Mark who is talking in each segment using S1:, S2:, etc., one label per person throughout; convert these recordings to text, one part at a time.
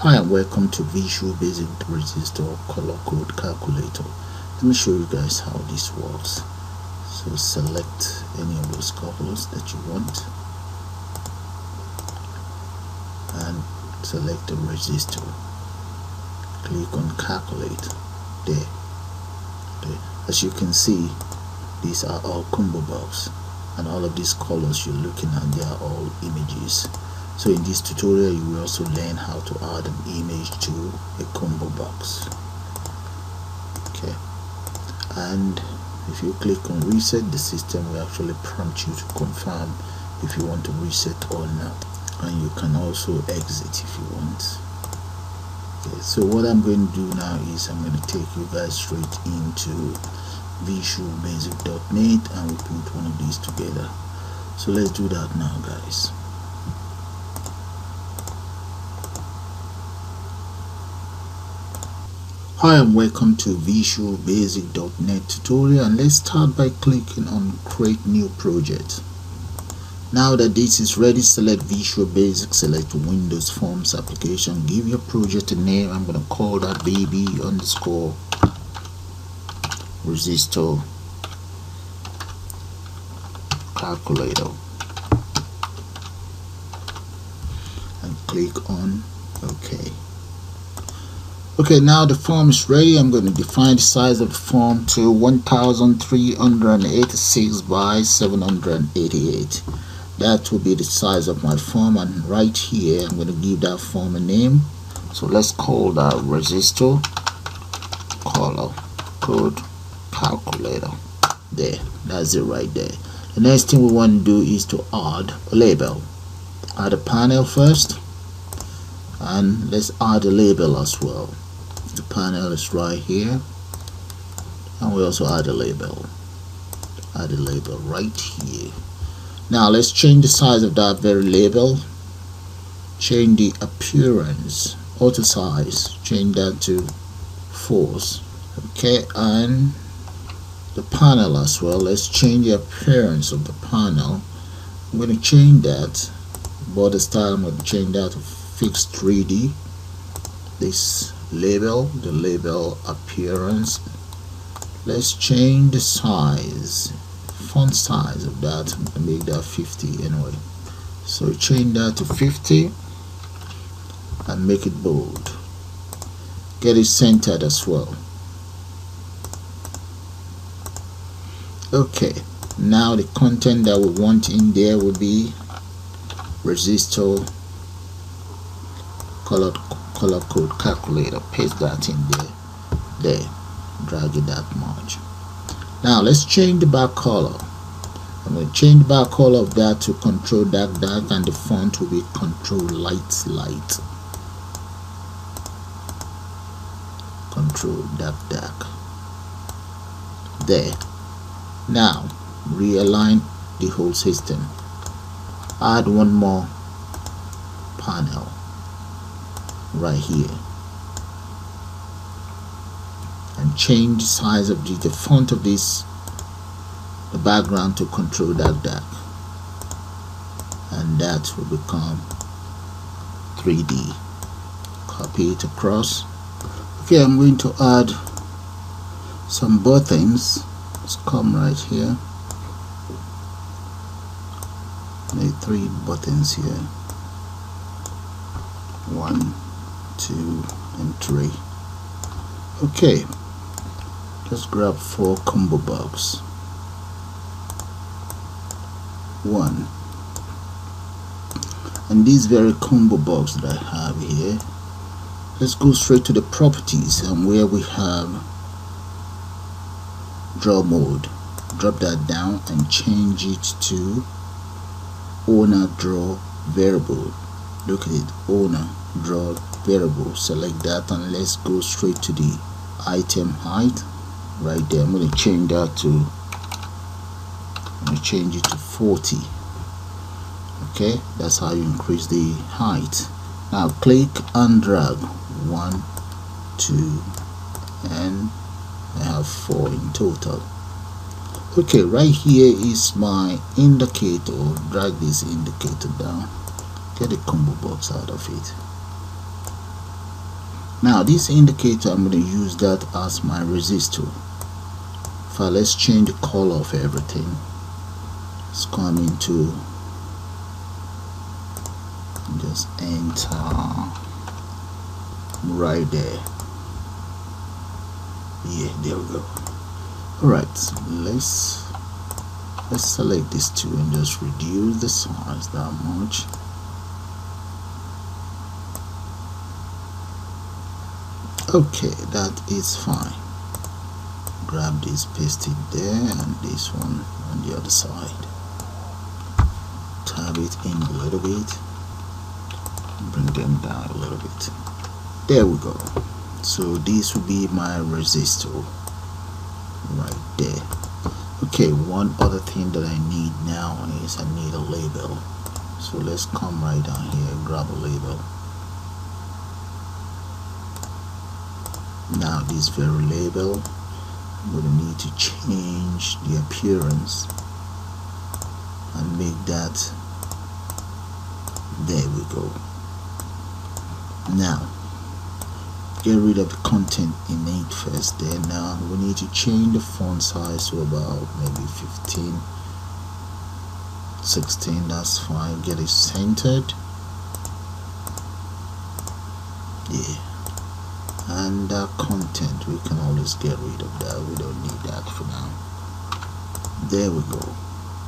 S1: Hi and welcome to Visual Basic Resistor Color Code Calculator. Let me show you guys how this works. So select any of those colors that you want and select the resistor. Click on calculate. There. Okay. As you can see, these are all ComboBox, and all of these colors you're looking at, they are all images. So in this tutorial you will also learn how to add an image to a ComboBox. Okay, and if you click on reset, the system will actually prompt you to confirm if you want to reset or not, and you can also exit if you want. Okay, so what I'm going to do now is I'm going to take you guys straight into visualbasic.net and we put one of these together. So let's do that now, guys. Hi and welcome to visualbasic.net tutorial, and let's start by clicking on create new project. Now that this is ready, select Visual Basic, select Windows Forms application, give your project a name. I'm going to call that baby underscore resistor calculator and click on OK. Okay, now the form is ready. I'm going to define the size of the form to 1386 by 788. That will be the size of my form, and right here I'm going to give that form a name. So let's call that resistor color code calculator. There, that's it right there. The next thing we want to do is to add a label. Add a panel first, and let's add a label as well. The panel is right here, and we also add a label. Add a label right here. Now let's change the size of that very label. Change the appearance, auto size, change that to false. Okay, and the panel as well. Let's change the appearance of the panel. I'm going to change that border style. I'm going to change that to fixed 3D. This label, the label appearance, let's change the size, font size of that, and make that 50 anyway. So change that to 50 and make it bold. Get it centered as well. Okay, now the content that we want in there will be resistor color code calculator. Paste that in there, drag it that much. Now let's change the back color. I'm going to change the back color of that to control dark, and the font will be control light. Control dark. There. Now realign the whole system. Add one more panel right here, and change the size of the font of the background to control dark, and that will become 3D. Copy it across. Okay, I'm going to add some buttons. Let's come right here, make 3 buttons here, 1, 2 and 3. Okay, let's grab 4 ComboBox. 1, and these very ComboBox that I have here, let's go straight to the properties, and where we have draw mode, drop that down and change it to owner draw variable. Look at it, owner draw variable. Select that, and let's go straight to the item height right there. I'm going to change that to 40. Okay, that's how you increase the height. Now click and drag 1, 2, and I have 4 in total. Okay, right here is my indicator. Drag this indicator down, get a ComboBox out of it. Now this indicator, I'm going to use that as my resistor. Let's change the color of everything. Let's come into, just enter right there. Yeah, there we go. Alright, let's select these two and just reduce the size that much. Okay, that is fine. Grab this, paste it there, and this one on the other side. Tab it in a little bit, bring them down a little bit. There we go. So this will be my resistor right there. Okay, one other thing that I need now is I need a label. So let's come right down here, grab a label. Now this very label, I'm going to need to change the appearance and make that, there we go. Now get rid of the content in it first. Then now we need to change the font size to about maybe 15, 16, that's fine. Get it centered, yeah. And that content, we can always get rid of that, we don't need that for now. There we go.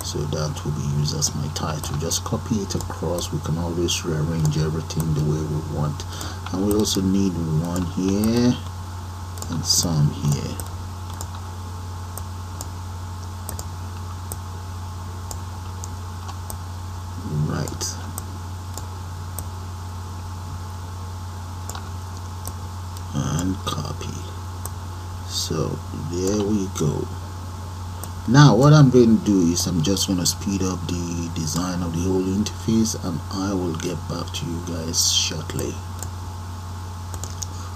S1: So that will be used as my title. Just copy it across. We can always rearrange everything the way we want. And we also need one here and some here. Right. And copy. So there we go. Now what I'm going to do is I'm just going to speed up the design of the whole interface, and I will get back to you guys shortly.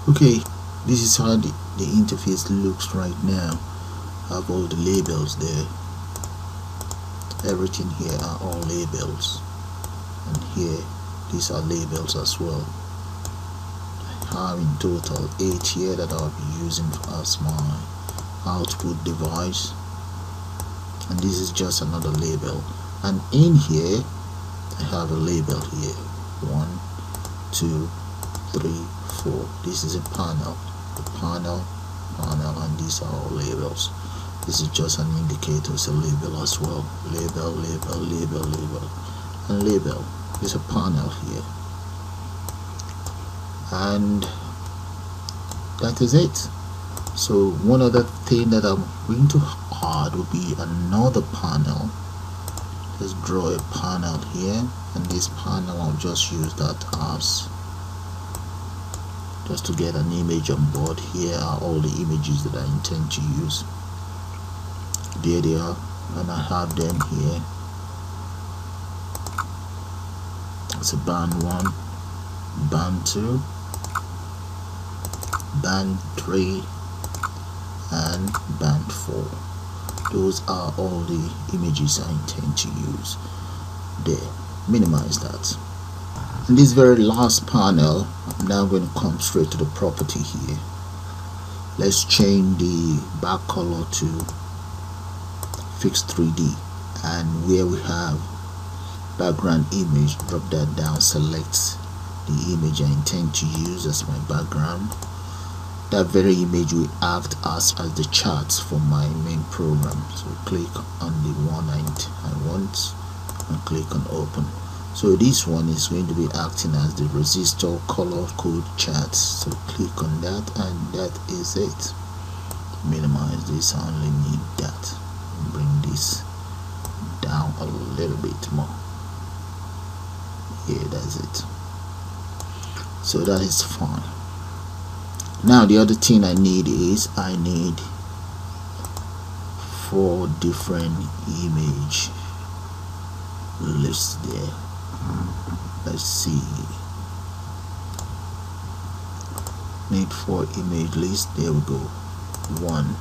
S1: Okay, this is how the interface looks right now. I have all the labels there. Everything here are all labels, and here these are labels as well. I have in total 8 here that I'll be using as my output device, and this is just another label. And in here I have a label here, 1, 2, 3, 4. This is a panel, panel, and these are all labels. This is just an indicator, it's a label as well. Label, label, label, label, and label. There's a panel here, and that is it. So one other thing that I'm going to add will be another panel. Let's draw a panel here, and this panel I'll just use that as just to get an image on board. Here are all the images that I intend to use. There they are, and I have them here. It's a band 1, band 2, band 3, and band 4. Those are all the images I intend to use. There, minimize that. In this very last panel, I'm now going to come straight to the property here. Let's change the back color to fixed 3D, and where we have background image, drop that down, select the image I intend to use as my background. That very image will act as the charts for my main program. So click on the one I want and click on open. So this one is going to be acting as the resistor color code charts. So click on that, and that is it. Minimize this, I only need that. Bring this down a little bit more. Yeah, that's it. So that is fine. Now the other thing I need is I need 4 different image lists there. Let's see. Need 4 image lists. There we go. 1,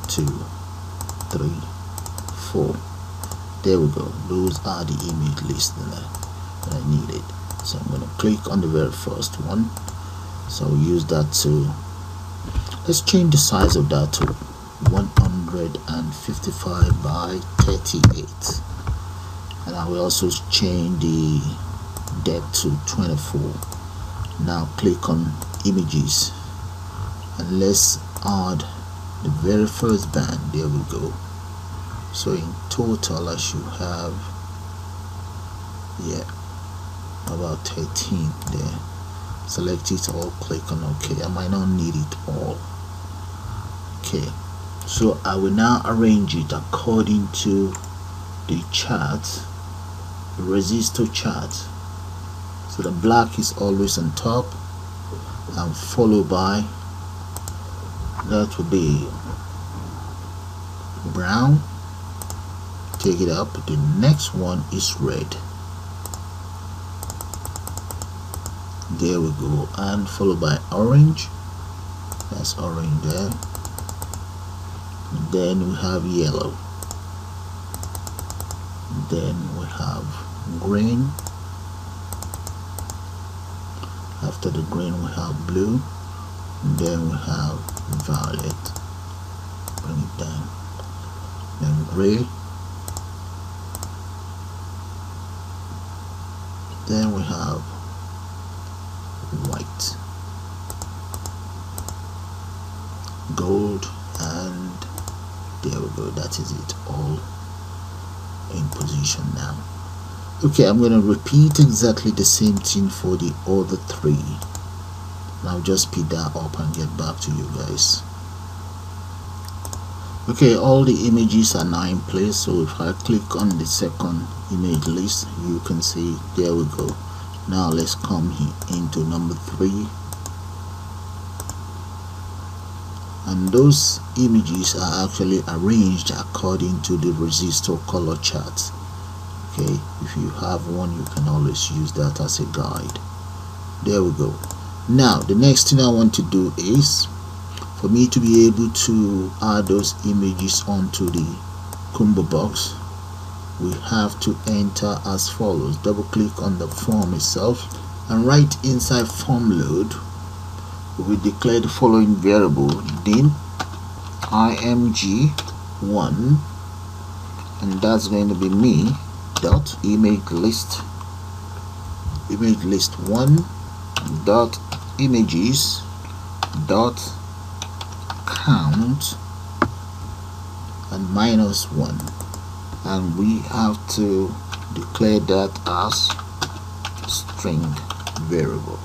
S1: 2, 3, 4. There we go. Those are the image lists that I needed. So I'm going to click on the very first one. so I'll use that to, let's change the size of that to 155 by 38, and I will also change the depth to 24. Now click on images and let's add the very first band. There we go. So in total I should have, yeah, about 13 there. Select it all, click on OK. I might not need it all. Okay, so I will now arrange it according to the chart, the resistor chart. So the black is always on top, and followed by, that will be brown. Take it up. The next one is red. There we go. And followed by orange. That's orange there. Then we have yellow. Then we have green. After the green we have blue. Then we have violet. Bring it down. Then gray. Then we have white, gold, and there we go. That is it, all in position now. Okay, I'm going to repeat exactly the same thing for the other three. Now just speed that up and get back to you guys. Okay, all the images are now in place. So if I click on the second image list, you can see, there we go. Now let's come here into number 3, and those images are actually arranged according to the resistor color chart. Okay, if you have one, you can always use that as a guide. There we go. Now the next thing I want to do is, for me to be able to add those images onto the ComboBox, we have to enter as follows. Double click on the form itself, and right inside form load we will declare the following variable: din img1, and that's going to be me dot ImageList, ImageList1 dot images dot count and -1, and we have to declare that as string variable.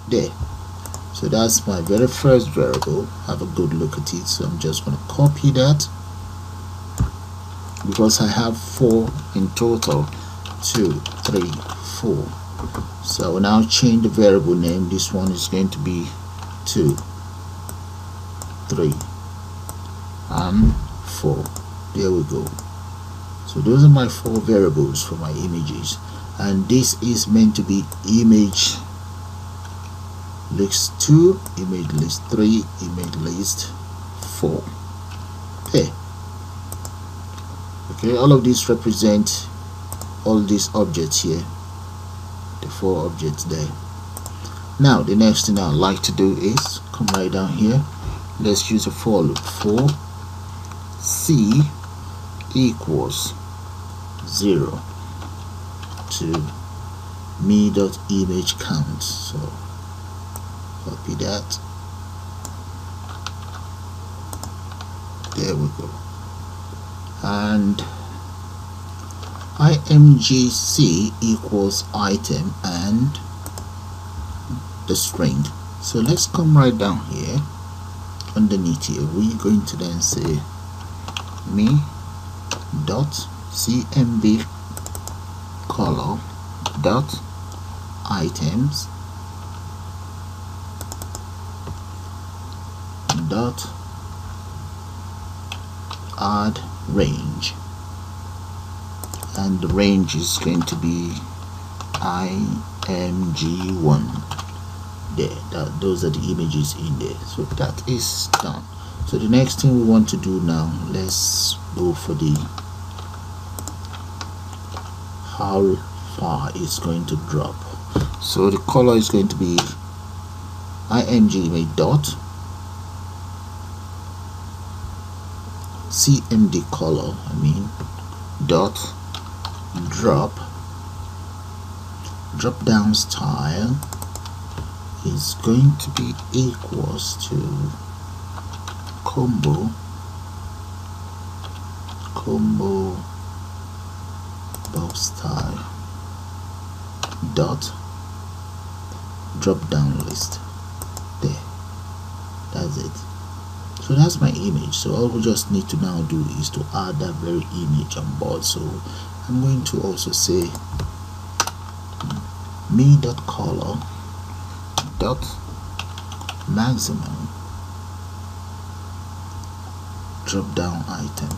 S1: There. So that's my very first variable. Have a good look at it. So I'm just going to copy that, because I have 4 in total. 2, 3, 4. So I will now change the variable name. This one is going to be 2, 3, and 4. There we go. So those are my 4 variables for my images, and this is meant to be image list 2, image list 3, image list 4. Okay, all of these represent all these objects here, the 4 objects there. Now the next thing I'd like to do is come right down here. Let's use a for loop. For c equals 0 to me.image count. So copy that. There we go. And imgc equals item and the string. So let's come right down here. Underneath here, we're going to then say me dot cmb color dot items dot add range, and the range is going to be img1. There, those are the images in there. So that is done. So the next thing we want to do now, let's go for the how far it's going to drop. So the color is going to be image dot cmd color, dot drop down style is going to be equals to combo box style dot drop down list. There, that's it. So that's my image. So all we just need to now do is to add that very image on board. So I'm going to also say me.color dot maximum drop down item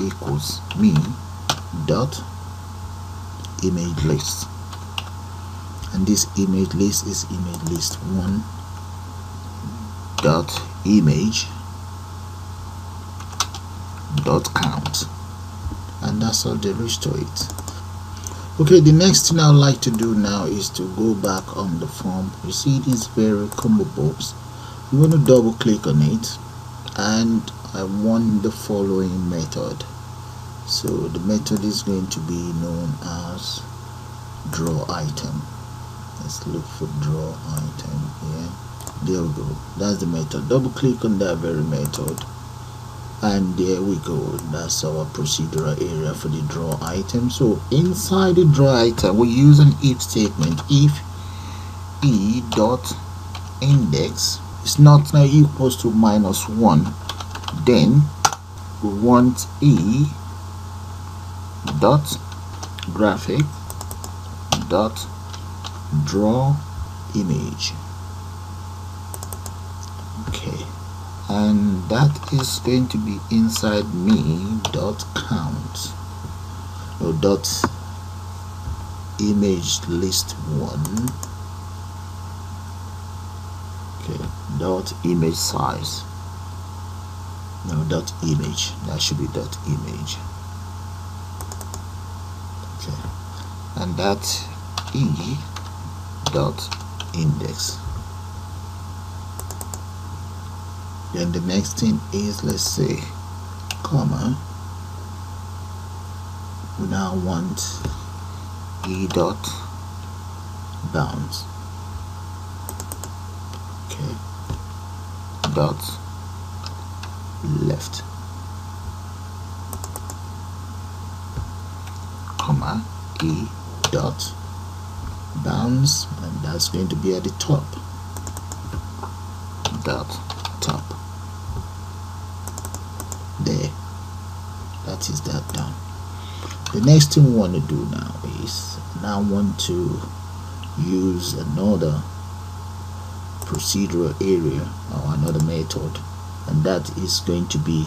S1: equals me dot image list, and this image list is image list 1 dot image dot count, and that's all there is to it. Okay, the next thing I would like to do now is to go back on the form. You see this very ComboBox, you want to double click on it, and I want the following method. So the method is going to be known as DrawItem. Let's look for DrawItem here. There we go, that's the method. Double click on that very method, and there we go, that's our procedural area for the DrawItem. So inside the DrawItem we use an if statement. If e dot index is not now equals to -1, then we want e dot graphic dot draw image. Okay, and that is going to be inside me dot count or dot image list 1. Okay, dot image size, no, dot image, that should be dot image. Okay, and that e dot index. Then the next thing is, let's say, comma, we now want e dot bounds. Okay, dot left, comma, e dot bounds, and that's going to be at the top, dot top. There, that is that done. The next thing we want to do now is, now want to use another procedural area or another method, and that is going to be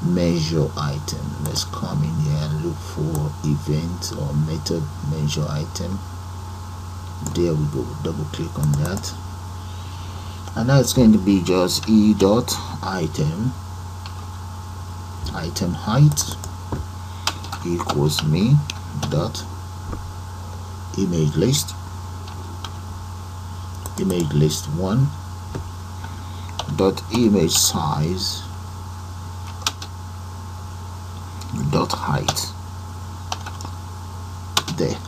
S1: measure item. Let's come in here and look for event or method measure item. There we go, double click on that, and that's going to be just e dot item height equals me dot image list 1 dot image size dot height. There,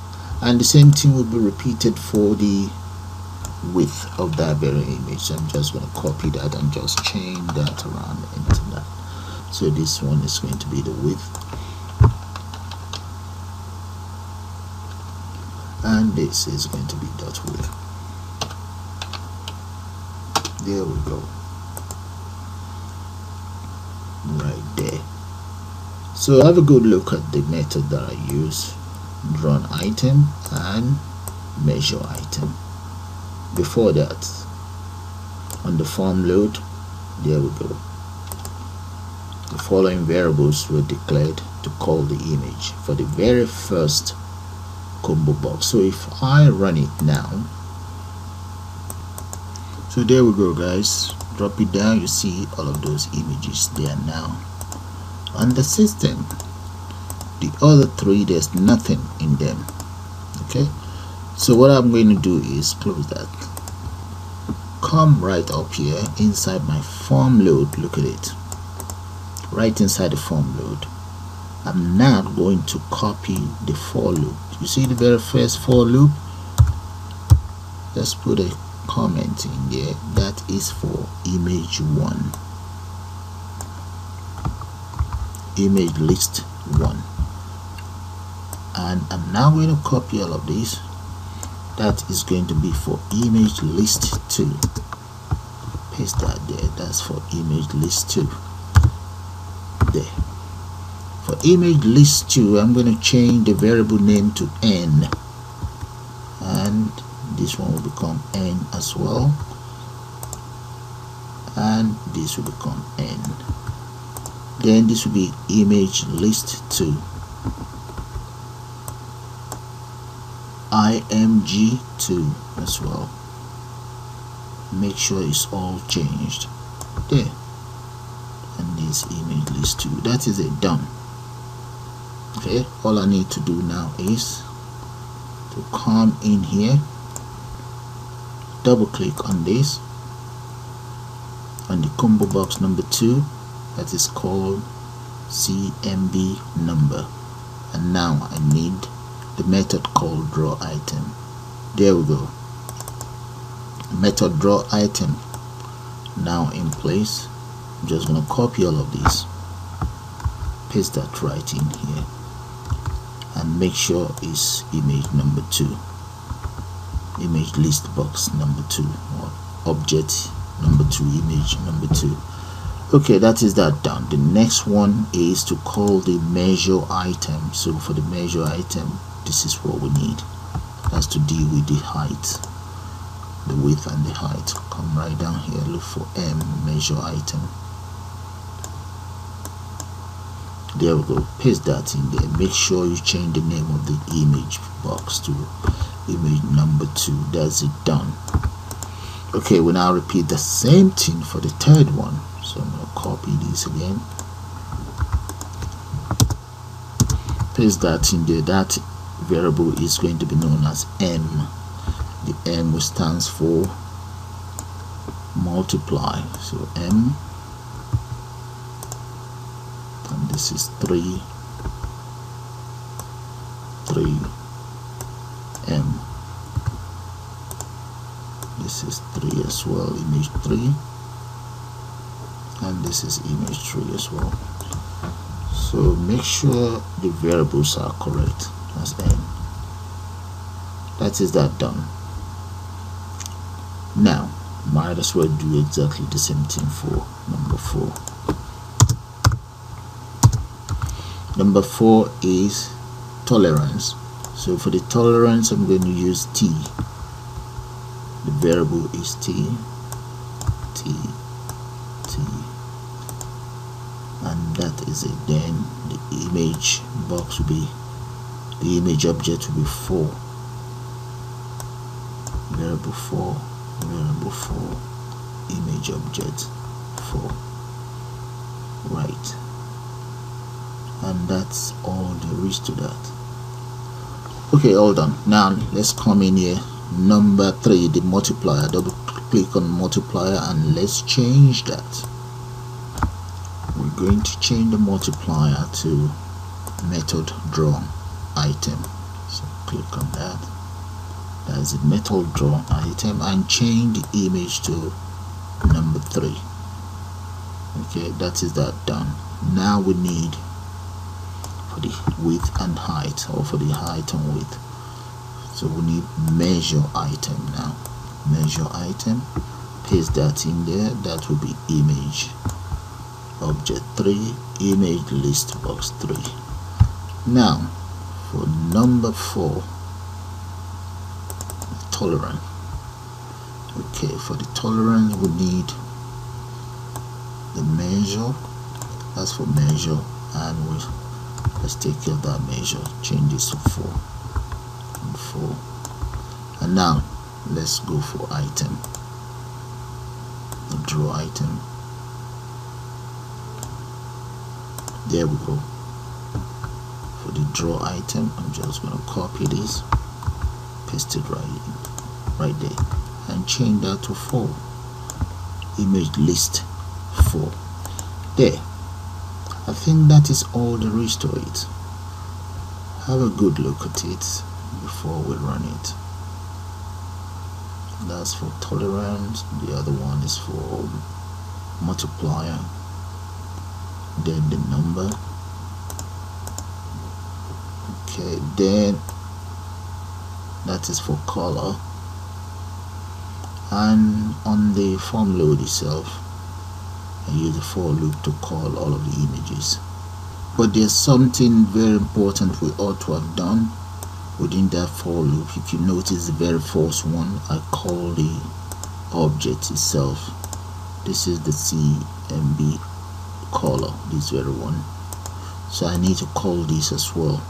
S1: and the same thing will be repeated for the width of that very image. So I'm just going to copy that and just change that around into that. So this one is going to be the width, and this is going to be dot width. There we go, right there. So have a good look at the method that I use, DrawItem and measure item. Before that, on the form load, there we go, the following variables were declared to call the image for the very first ComboBox. So if I run it now, so there we go guys, drop it down, you see all of those images there now on the system. The other three, there's nothing in them. Okay, so what I'm going to do is close that, come right up here inside my form load. Look at it, right inside the form load. I'm now going to copy the for loop. You see the very first for loop? Let's put a comment in there. That is for image 1, image list 1. And I'm now going to copy all of these. That is going to be for image list 2. Paste that there. That's for image list 2. There. For image list 2, I'm going to change the variable name to n, and this one will become n as well, and this will become n. Then this will be image list 2, img2 as well. Make sure it's all changed there, and this image list 2. That is it, done. Okay, all I need to do now is to come in here, double click on this, on the combo box number 2 that is called CMB number, and now I need the method called DrawItem. There we go, method DrawItem now in place. I'm just going to copy all of these, paste that right in here, and make sure it's image number 2, image list box number 2, or object number 2, image number 2. Okay, that is that done. The next one is to call the measure item. So for the measure item, this is what we need. That's to deal with the height, the width and the height. Come right down here, look for M, measure item. There we go, paste that in there. Make sure you change the name of the image box to image number 2. That's it, done. Okay, we now repeat the same thing for the third one. So I'm going to copy this again, paste that in there. That variable is going to be known as M. The M stands for multiply, so M, and this is 3 M. This is 3 as well, image 3, and this is image 3 as well. So make sure the variables are correct as N. That is that done. Now might as well do exactly the same thing for number 4. Number 4 is tolerance. So for the tolerance, I'm going to use T. The variable is T, and that is it. Then the image box will be, the image object will be 4, variable 4, image object 4, right? And that's all there is to that. Okay, all done. Now let's come in here, number 3, the multiplier. Double click on multiplier and let's change that. We're going to change the multiplier to method DrawItem. So click on that. That's the method DrawItem, and change the image to number 3. Okay, that is that done. Now we need for the width and height, or for the height and width. So we need measure item now. Measure item, paste that in there. That will be image object 3, image list box 3. Now for number 4, tolerance. Okay, for the tolerance we need the measure. That's for measure, and let's take care of that measure. Change this to 4 and 4. And now let's go for item, the DrawItem. There we go. For the DrawItem, I'm just going to copy this, paste it right there, and change that to 4.
S2: ImageList for. There, I think that is all there is to it. Have a good look at it before we run it. That's for tolerance, the other one is for multiplier, then the number. Okay, then that is for color, and on the form load itself I use the for loop to call all of the images. But there's something very important we ought to have done within that for loop. If you notice the very first one, I call the object itself. This is the CMB color, this very one. So I need to call this as well.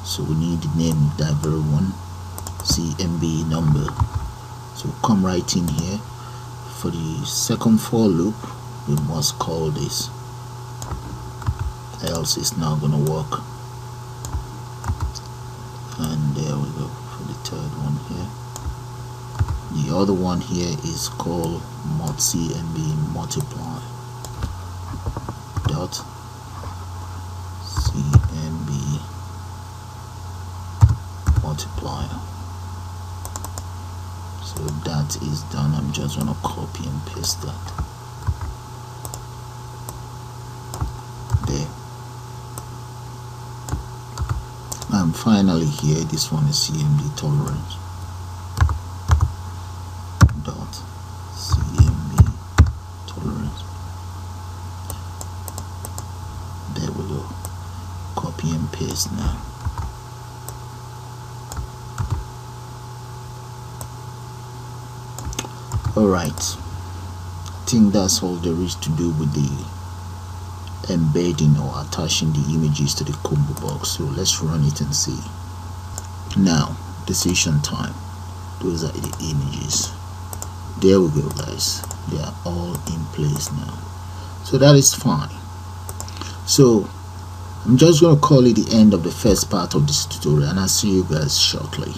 S2: So we need the name of that very one, CMB number. So come right in here. For the second for loop, we must call this, else it's not gonna work. And there we go for the third one here. The other one here is called CMB multiply dot CMB multiplier. So that is done. I'm just gonna copy and paste that there. And finally here, this one is CMB tolerance dot CMB tolerance. There we go. Copy and paste now. Alright, I think that's all there is to do with the embedding or attaching the images to the ComboBox. So let's run it and see. Now, decision time. Those are the images. There we go, guys. They are all in place now. So that is fine. So I'm just going to call it the end of the first part of this tutorial, and I'll see you guys shortly.